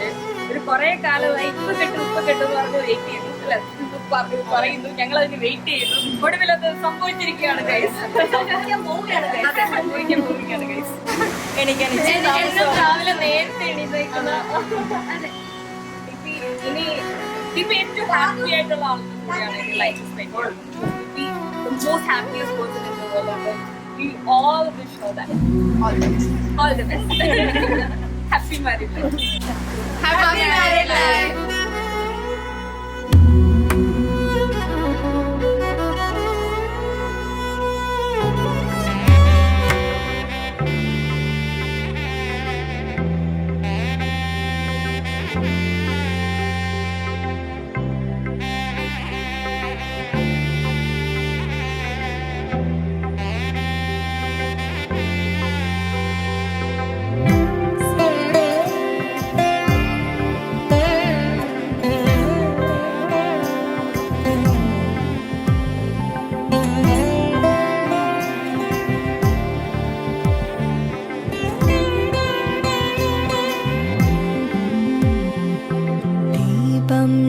ഉണ്ട്. ഒരു കുറെ കാലമായി ഇപ്പൊ കെട്ടും പറഞ്ഞ് വെയിറ്റ് ചെയ്യുന്നു. അല്ല പറയുന്നു, ഞങ്ങൾ അതിന് വെയിറ്റ് ചെയ്യുന്നു. ഒടുവിൽ അത് സംഭവിച്ചിരിക്കുകയാണ് ഗൈസ്. സംഭവിക്കാൻ പോവുകയാണ് ഗൈസ്. എണീക്കാൻ രാവിലെ നേരത്തെ എണീക്കുന്ന ഇനി ഇപ്പൊ ഏറ്റവും ഹാപ്പി ആയിട്ടുള്ള ആൾക്കും കൂടിയാണ് life spend the most happiest person in the world, and we all wish her that. All the best. Happy married life. Happy married life.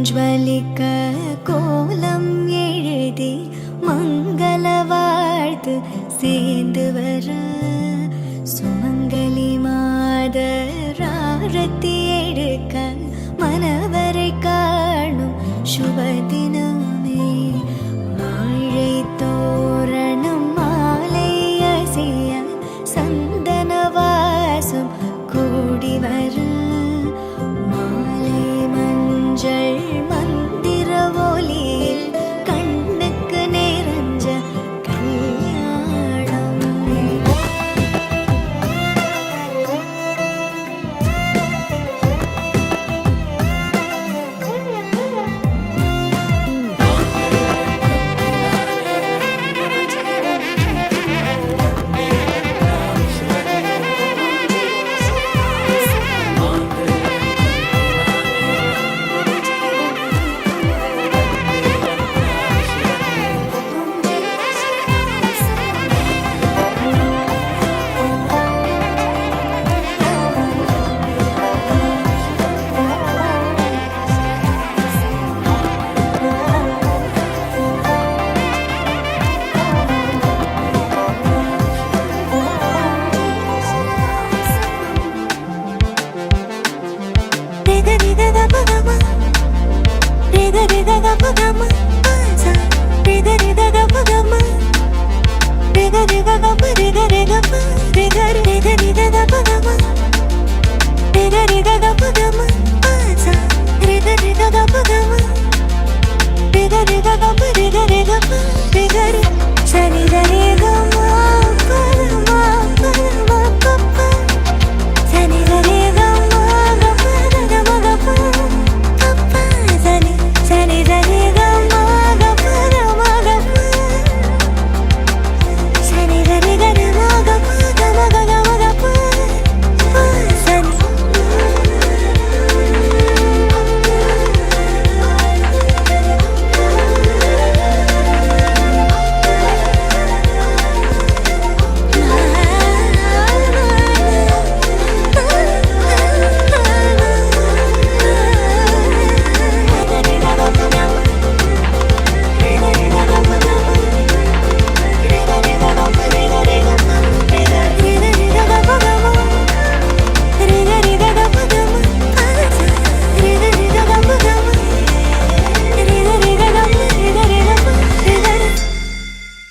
ज्वलिक कोलम एഴുതി मंगलवार्த்து சேர்ந்து வர சுமங்கலி மாதராரத்தி எடுக்க மனவரை காணும் சுபதினமே மாழை தோரணம் மாலை அசைய சந்தன வாசம் கூடி வர மந்திர ஒலியில் கண்ணுக்கு நிறைஞ்ச கல்யாணம். Rega, rega, da, ba, da, ma.